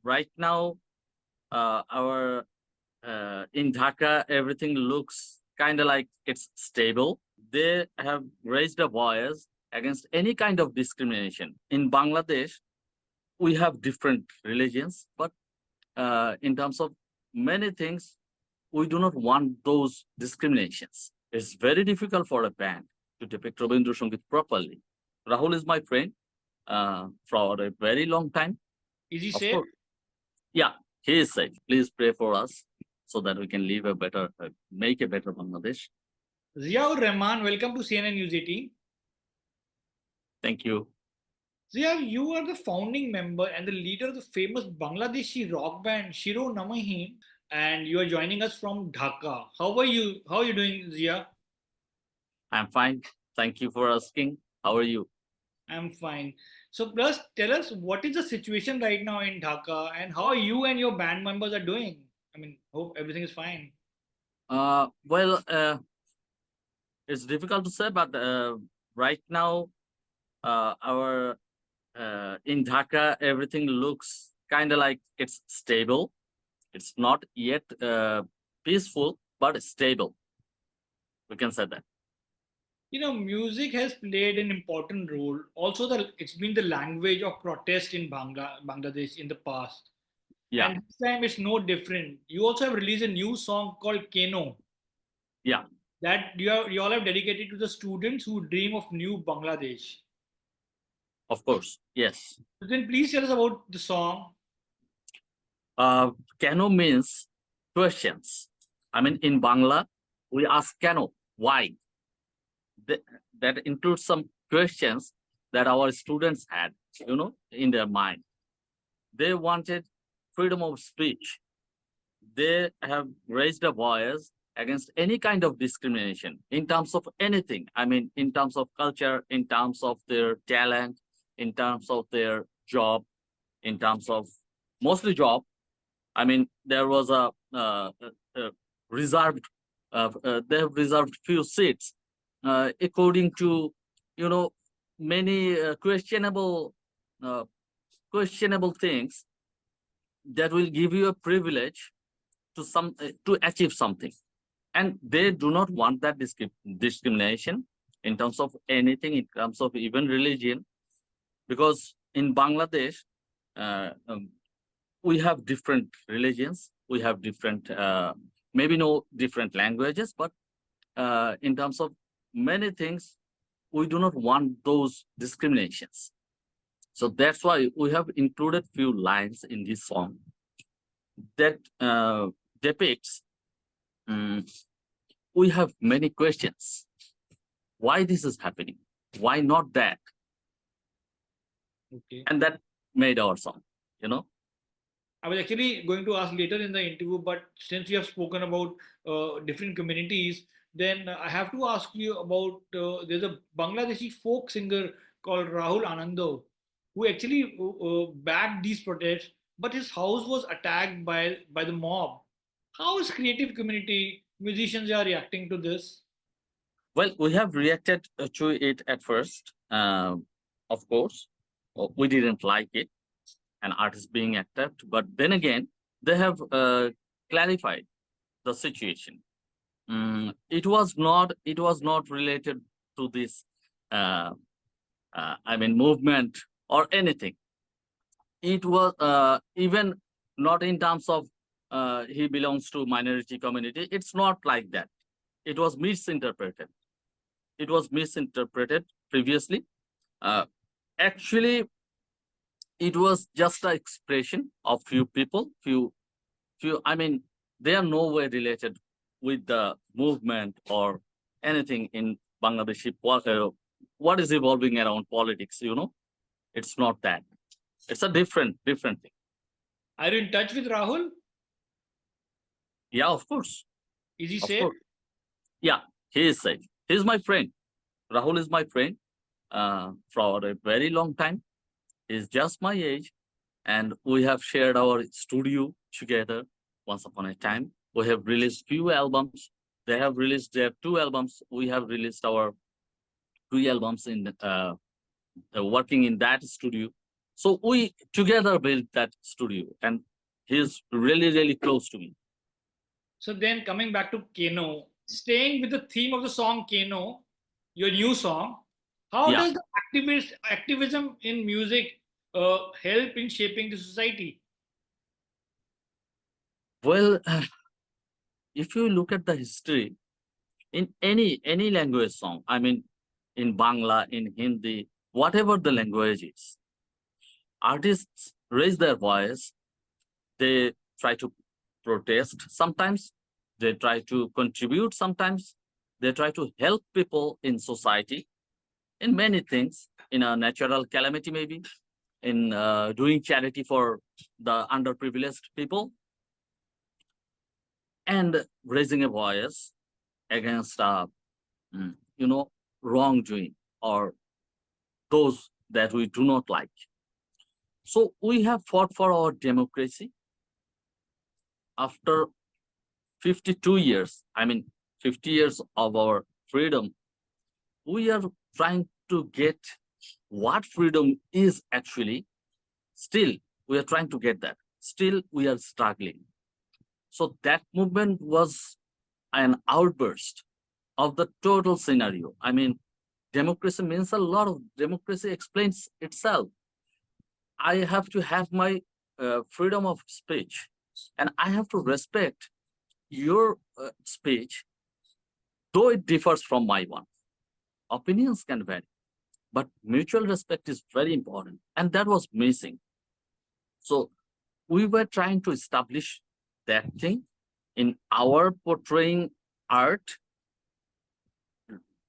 right now, our in Dhaka, everything looks kind of like it's stable. They have raised a voice against any kind of discrimination. In Bangladesh, we have different religions, but in terms of many things, we do not want those discriminations. It's very difficult for a band to depict Rabindra Sangeet properly. Rahul is my friend for a very long time. Is he Of safe? course, yeah, he is safe. Please pray for us so that we can live a better, make a better Bangladesh. Ziaur Rahman, welcome to CNN News 18. Thank you. Ziaur, you are the founding member and the leader of the famous Bangladeshi rock band Shironamhin, and you are joining us from Dhaka. How are you? How are you doing, Zia? I'm fine. Thank you for asking. How are you? I'm fine. So, plus, tell us what is the situation right now in Dhaka, and how you and your band members are doing. I mean, hope everything is fine. Well, it's difficult to say, but right now, our in Dhaka, everything looks kind of like it's stable. It's not yet peaceful, but it's stable. We can say that. You know, music has played an important role. Also, it's been the language of protest in Bangladesh in the past. Yeah, And this time it's no different. You also have released a new song called Keno yeah, that you all have dedicated to the students who dream of new Bangladesh. of course. Yes. So then please tell us about the song. Uh, Keno means questions. I mean, in Bangla, we ask Keno, why? Th- that includes some questions that our students had, in their mind. They wanted freedom of speech. They have raised a voice against any kind of discrimination in terms of anything. I mean, in terms of culture, in terms of their talent, in terms of their job, in terms of mostly job. I mean, there was a reserved, they have reserved few seats according to, you know, many uh, questionable things that will give you a privilege to achieve something, and they do not want that discrimination in terms of anything, in terms of even religion, because in Bangladesh, uh, um, we have different religions, we have different maybe no different languages, but in terms of many things, we do not want those discriminations. So that's why we have included few lines in this song that depicts, um, we have many questions. Why this is happening? Why not that? Okay. And that made our song, I was actually going to ask later in the interview, but since you have spoken about different communities, then I have to ask you about there's a Bangladeshi folk singer called Rahul Ananda who actually backed these protests, but his house was attacked by the mob. How is creative community musicians are reacting to this? Well, we have reacted to it at first. Of course, we didn't like it, an artist being attacked. But then again, they have clarified the situation. It was not. It was not related to this. Uh, I mean, movement or anything. It was even not in terms of he belongs to minority community. It's not like that. It was misinterpreted. It was misinterpreted previously. Uh, Actually, it was just an expression of few people, few. I mean, they are no way related with the movement or anything in Bangladeshi. What is evolving around politics? It's not that. It's a different thing. Are you in touch with Rahul? Yeah, of course, Is he of safe? course. Yeah, he is safe. He's my friend. Rahul is my friend for a very long time. He's just my age, and we have shared our studio together once upon a time. We have released few albums. They have released their two albums. We have released our three albums in working in that studio. So we together built that studio, and he's really, really close to me. So then coming back to Keno, staying with the theme of the song Keno, your new song, how Yeah. does the activism in music help in shaping the society? Well, if you look at the history in any language song, I mean, in Bangla, in Hindi, whatever the language is, artists raise their voice. They try to protest sometimes. They try to contribute sometimes. They try to help people in society in many things, in a natural calamity maybe, in doing charity for the underprivileged people, and raising a voice against you know, wrongdoing or those that we do not like. So we have fought for our democracy after 52 years. I mean, 50 years of our freedom. We are trying to get what freedom is actually. Still, we are trying to get that. Still, we are struggling. So that movement was an outburst of the total scenario. I mean, democracy means a lot of democracy explains itself. I have to have my freedom of speech, and I have to respect your speech, though it differs from my one. Opinions can vary, but mutual respect is very important, and that was missing. So we were trying to establish that thing in our portraying art.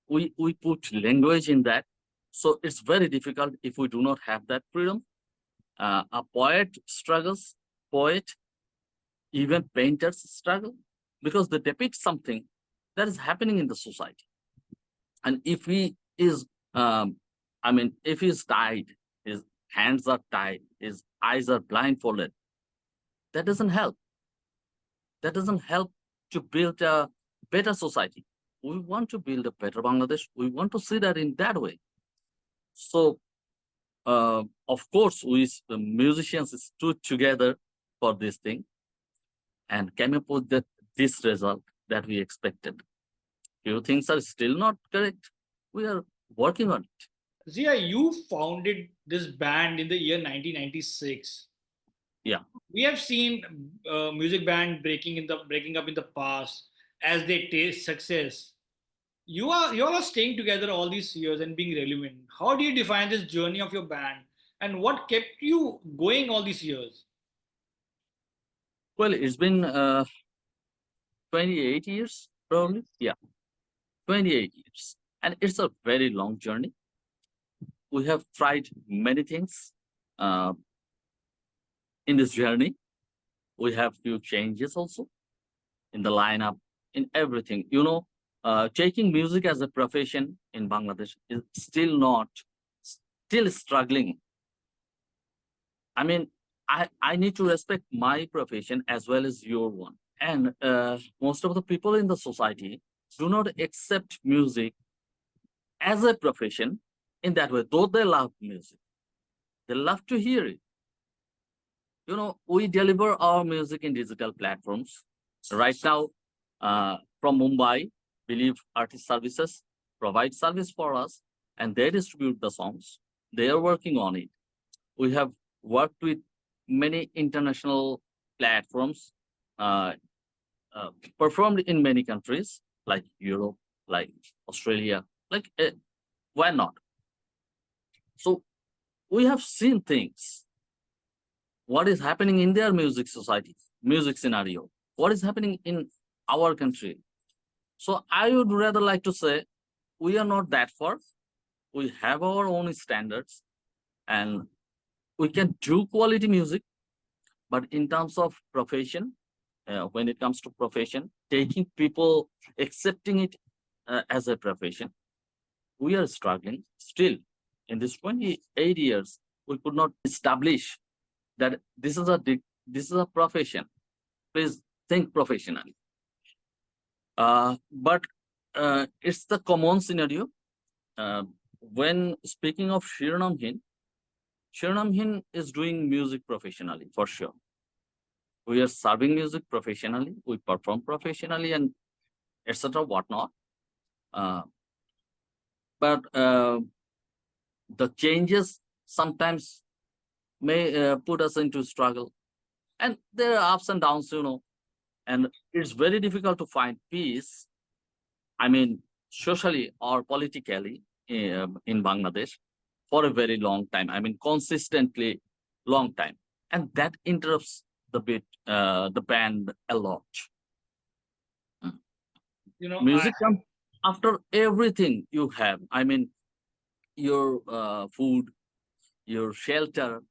We put language in that, so it's very difficult if we do not have that freedom. A poet struggles, poet, even painters struggle, because they depict something that is happening in the society. And if he is, I mean, if he's tied, his hands are tied, his eyes are blindfolded, that doesn't help. That doesn't help to build a better society. We want to build a better Bangladesh. We want to see that in that way. So, of course, we the musicians stood together for this thing and came up with this result that we expected. Few things are still not correct. We are working on it. Zia, you founded this band in the year 1996. Yeah. We have seen music band breaking up in the past as they taste success. You all are staying together all these years and being relevant. How do you define this journey of your band, and what kept you going all these years? Well, it's been 28 years, probably. Yeah, 28 years. And it's a very long journey. We have tried many things uh, in this journey. We have few changes also in the lineup, in everything. You know, taking music as a profession in Bangladesh is still struggling. I mean, I need to respect my profession as well as your one. And most of the people in the society do not accept music as a profession in that way, though they love music. They love to hear it. You know, we deliver our music in digital platforms. Right now, from Mumbai, Believe Artist Services provide service for us, and they distribute the songs. They are working on it. We have worked with many international platforms, uh, performed in many countries like Europe, like Australia, like why not? So we have seen things. What is happening in their music society, music scenario? What is happening in our country? So I would rather like to say we are not that far. We have our own standards, and we can do quality music. But in terms of profession, when it comes to profession, taking people accepting it as a profession, we are struggling still. In this 28 years, we could not establish that this is a profession. Please think professionally. But it's the common scenario. When speaking of Shironamhin, Shironamhin is doing music professionally for sure. We are serving music professionally, we perform professionally, and etc. whatnot. Uh, but the changes sometimes may put us into struggle, and there are ups and downs, and it's very difficult to find peace. I mean, socially or politically in Bangladesh for a very long time. I mean, consistently long time, and that interrupts the band a lot. Mm. You know, Music comes after everything you have. I mean, your food, your shelter,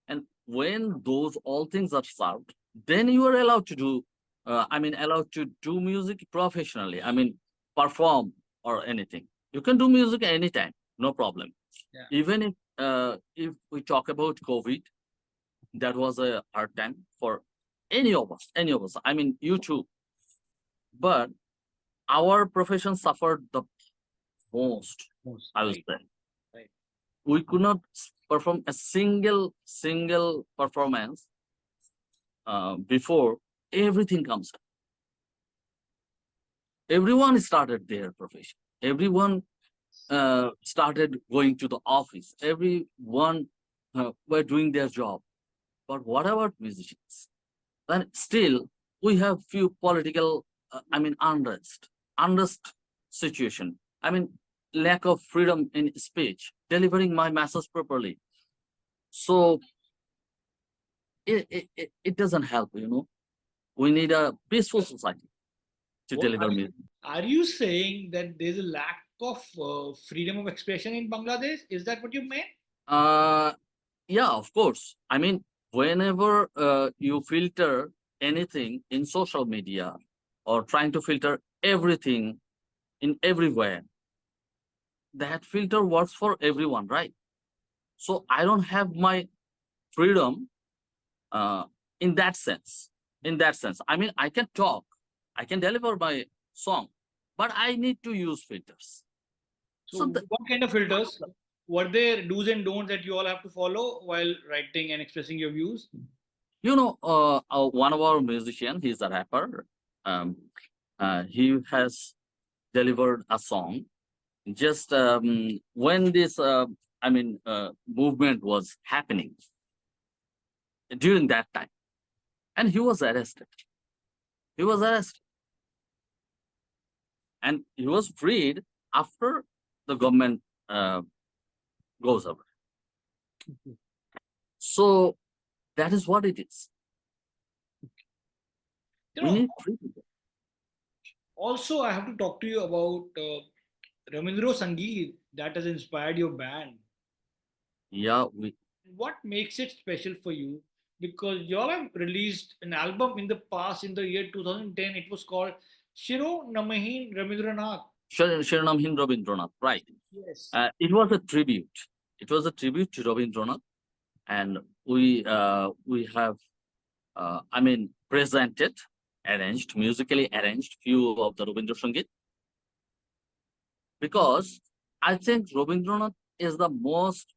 and when those all things are served, then you are allowed to do. Allowed to do music professionally. I mean, perform or anything. You can do music anytime, no problem. yeah. Even if we talk about COVID, that was a hard time for any of us. Any of us. I mean, you too. But our profession suffered the most. Most, I would right, say right. we could not perform a single performance before everything comes up. Everyone started their profession. Everyone started going to the office. Everyone were doing their job. But what about musicians? Then still we have few political, unrest situation. I mean, lack of freedom in speech, delivering my message properly. So it doesn't help, We need a peaceful society to What deliver music. are you saying that there's a lack of freedom of expression in Bangladesh? Is that what you meant? Uh, yeah, of course. I mean, whenever you filter anything in social media or trying to filter everything in everywhere, that filter works for everyone, right? So I don't have my freedom uh, in that sense. In that sense, I mean, I can talk, I can deliver my song, but I need to use filters. So So, what kind of filters? Were there do's and don'ts that you all have to follow while writing and expressing your views? one of our musicians, he's a rapper. Um, he has delivered a song just when this movement was happening during that time, and he was arrested. He was arrested, and he was freed after the government uh, goes away. So that is what it is. You We know, need freedom. also I have to talk to you about Rabindra Sangeet that has inspired your band. Yeah, we. What makes it special for you? Because you all have released an album in the past, in the year 2010. It was called Shironamhin Ramindranath. Shirnam Rindra Sh, right? Yes. It was a tribute. It was a tribute to Rabindra, and we have presented, arranged, musically arranged few of the Rabindra Sangeet, because I think Rabindranath is the most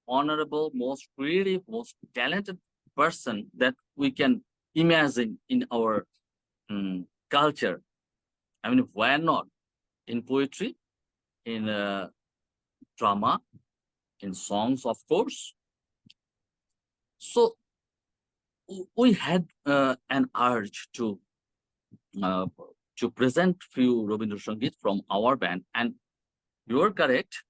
honorable, most creative, most talented person that we can imagine in our culture. I mean, why not in poetry, in drama, in songs, of course. So we had an urge uh, to present few Rabindra Sangeet from our band, and you are correct.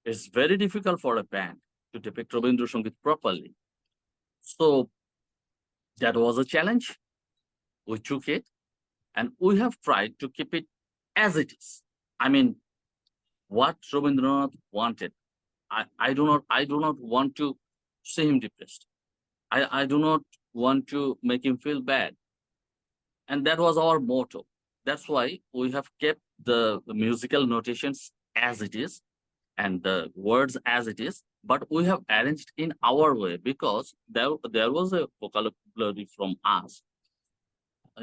It's very difficult for a band to depict Rabindra Sangeet properly. So that was a challenge. We took it, and we have tried to keep it as it is. I mean, what Rabindranath wanted. I do not want to see him depressed. I do not want to make him feel bad. And that was our motto. That's why we have kept the musical notations as it is and the words as it is, but we have arranged in our way because there was a vocabulary from us.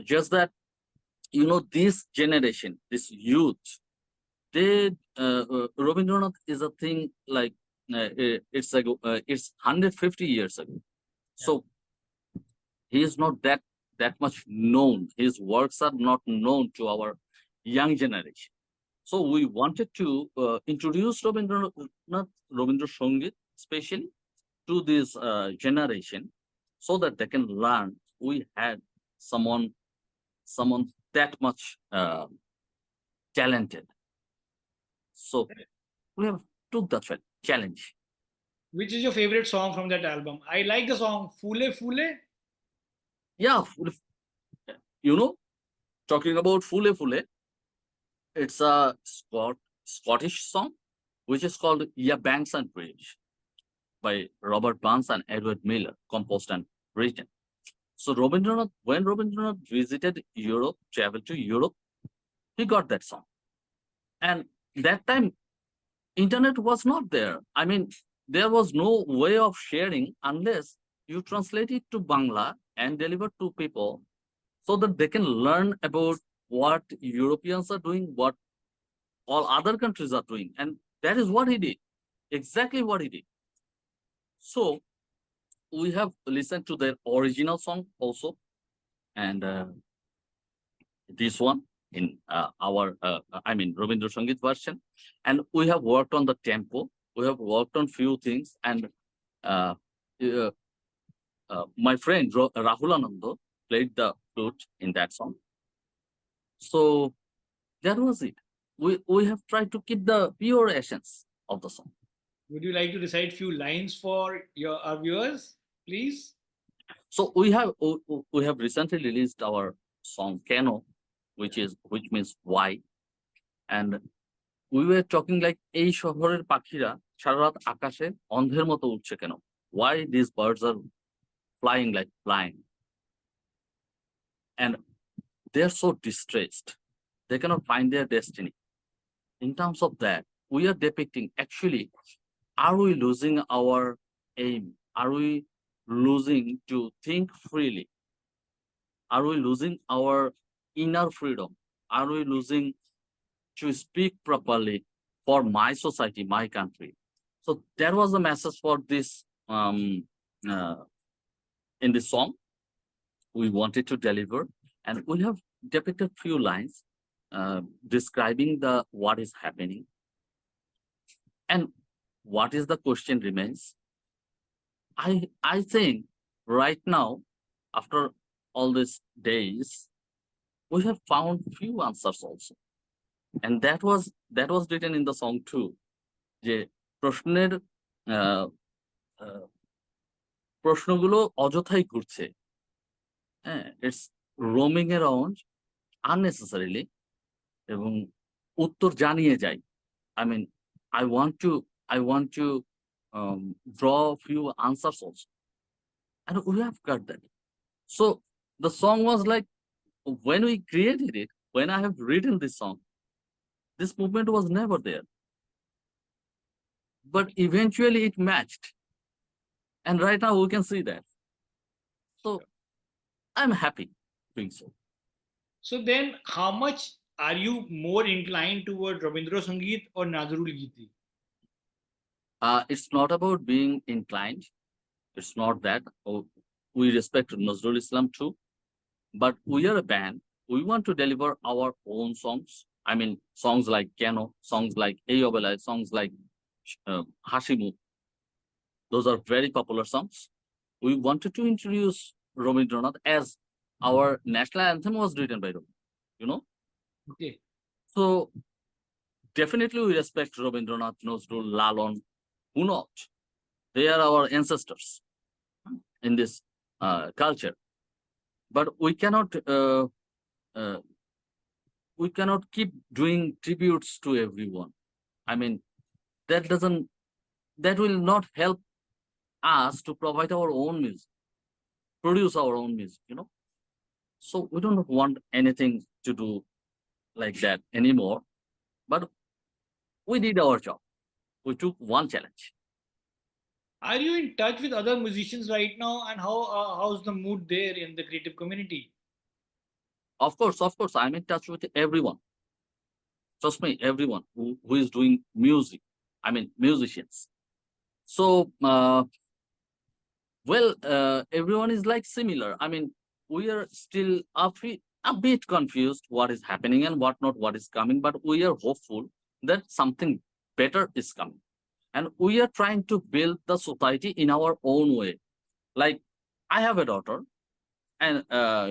Just that, this generation, this youth, Rabindranath is a thing like it's 150 years ago. So he is not that much known. His works are not known to our young generation. So we wanted to introduce Rabindra Sangeet, especially to this generation, so that they can learn. We had someone that much talented. So we have took that challenge. Which is your favorite song from that album? I like the song Fule Fule. Yeah, you know, talking about Fule Fule, it's a Scottish song which is called Yeah Banks and Bridge by Robert Burns and Edward Miller, composed and written. So when Rabindranath visited Europe, traveled to Europe, he got that song. And that time, internet was not there. I mean, there was no way of sharing unless you translate it to Bangla and deliver to people so that they can learn about what Europeans are doing, what all other countries are doing. And that is what he did, exactly what he did. So we have listened to their original song also, and this one in Rabindra Sangeet version, and we have worked on the tempo. We have worked on few things, and uh, uh, my friend Rahul Ananda played the flute in that song. So that was it. We have tried to keep the pure essence of the song. Would you like to recite few lines for our viewers, please? So we have recently released our song Keno, which means why, and we were talking like এই শহরের পাখিরা সারা রাত আকাশে অন্ধের মতো উঠছে কেন? Why these birds are flying like blind? And they're so distressed. They cannot find their destiny. In terms of that, we are depicting actually, are we losing our aim? Are we losing to think freely? Are we losing our inner freedom? Are we losing to speak properly for my society, my country? So that was the message for this in this song we wanted to deliver, and we have depicted few lines describing the what is happening, and what is the question remains. I think right now, after all these days, we have found few answers also, and that was written in the song too. যে প্রশ্নের প্রশ্নগুলো অযথাই ঘুরছে, হ্যাঁ, it's roaming around unnecessarily, এবং উত্তর জানিয়ে যায়. I mean, I want to draw few answers also, and we have got that. So the song was like, when we created it, when I have written this song, this movement was never there, but eventually it matched, and right now we can see that. So I'm happy doing so. So then, how much are you more inclined toward Rabindra Sangeet or Nazrul Giti? It's not about being inclined. It's not that. We respect Nazrul Islam too, but we are a band. We want to deliver our own songs. I mean, songs like Keno, songs like Eyobelai, songs like Hashimu. Those are very popular songs. We wanted to introduce Rabindranath as our national anthem was written by Rabindranath, Okay. So definitely we respect Rabindranath, Nazrul, Lalon, who not? They are our ancestors in this culture. But we cannot keep doing tributes to everyone. I mean, that will not help us to provide our own music, produce our own music, So we don't want anything to do like that anymore. But we did our job. We took one challenge. Are you in touch with other musicians right now, and how's the mood there in the creative community? Of course, I'm in touch with everyone. Trust me, everyone who is doing music. I mean, musicians. So, well, everyone is like similar. I mean, we are still a bit confused what is happening and what not, what is coming, but we are hopeful that something better is coming. And we are trying to build the society in our own way. Like, I have a daughter, and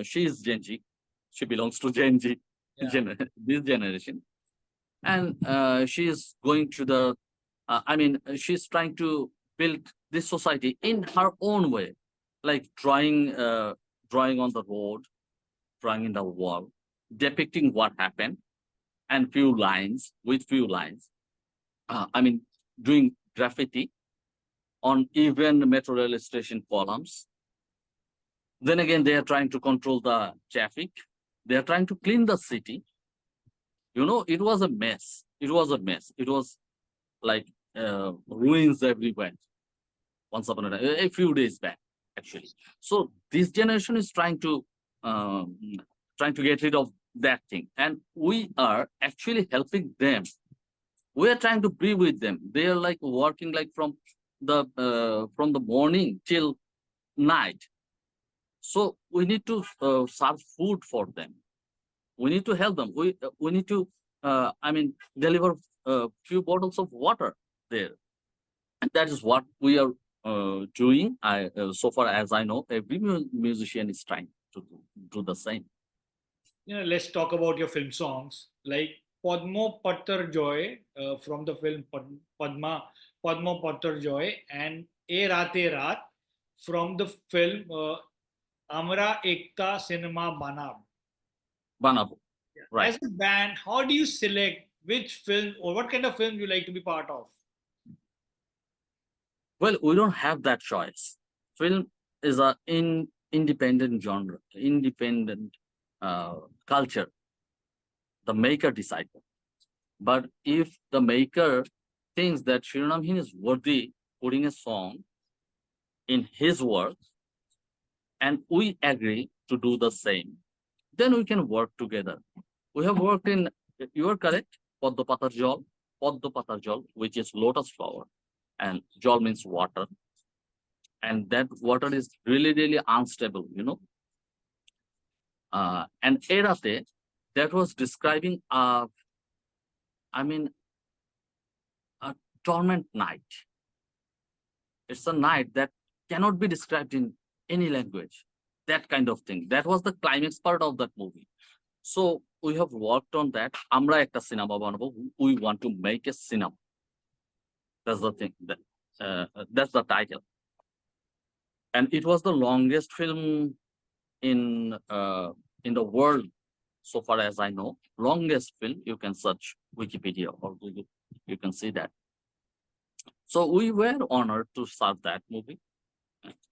she is Gen Z. She belongs to Gen Z, Yeah. this generation. And she is going to the, she's trying to build this society in her own way, like drawing on the road, drawing in the wall, depicting what happened, and few lines with few lines. Doing graffiti on even metro rail station columns. Then again, they are trying to control the traffic. They are trying to clean the city. It was a mess. It was a mess. It was like ruins everywhere. Once upon a time, a few days back, actually. So this generation is um, trying to get rid of that thing, and we are actually helping them. We are trying to be with them. They are like working like from the morning till night. So we need to serve food for them. We need to help them. We need to deliver a few bottles of water there. And that is what we are doing. So far as I know, every musician is trying to do the same. Let's talk about your film songs like Padmo Pattar Joy from the film Padmo Pattar Joy and E Rate Raat from the film Amra Ekta Cinema Banab. Banabo, right? As a band, how do you select which film or what kind of film you like to be part of? Well, we don't have that choice. Film is a independent genre, independent culture. The maker decides. But if the maker thinks that Shironamhin is worthy putting a song in his work, and we agree to do the same, then we can work together. We have worked in, you are correct, Paddo Patar Jal, which is lotus flower, and Jal means water. And that water is really, really unstable. And Erate, that was describing I mean, a torment night. It's a night that cannot be described in any language. That kind of thing. That was the climax part of that movie. So we have worked on that. Amra ekta cinema banabo. We want to make a cinema. That's the thing. That's the title. And it was the longest film in the world, so far as I know. Longest film. You can search Wikipedia or Google. You can see that. So we were honored to serve that movie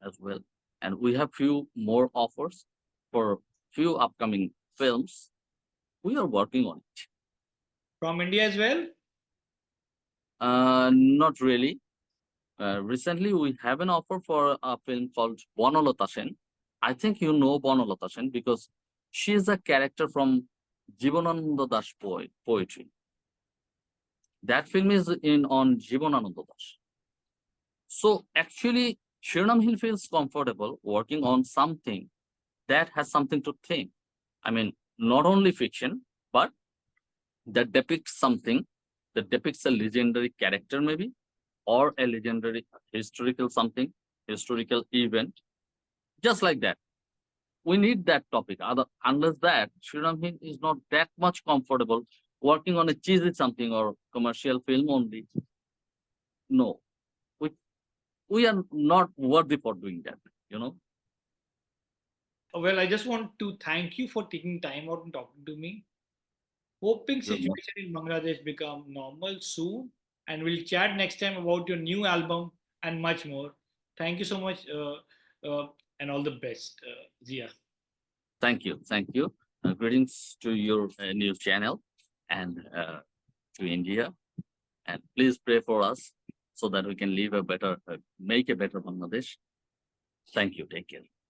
as well. And we have few more offers for few upcoming films. We are working on it. From India as well? Not really. Recently, we have an offer for a film called Bonalota Sen. I think you know Bonalota Sen because she is a character from Jibanananda Das poetry. That film is on Jibanananda Das. So actually, Shirnamhin feels comfortable working on something that has something to think. I mean, not only fiction, but that depicts something, that depicts a legendary character maybe, or a legendary historical event, just like that. We need that topic. Unless that, Shironamhin is not that much comfortable working on a cheesy something or commercial film only. No, we are not worthy for doing that. Well, I just want to thank you for taking time out and talking to me. Hoping You're not- situation in Bangladesh become normal soon, and we'll chat next time about your new album and much more. Thank you so much, and all the best, Zia. Thank you. Thank you. Greetings to your new channel and to India. And please pray for us so that we can make a better Bangladesh. Thank you. Take care.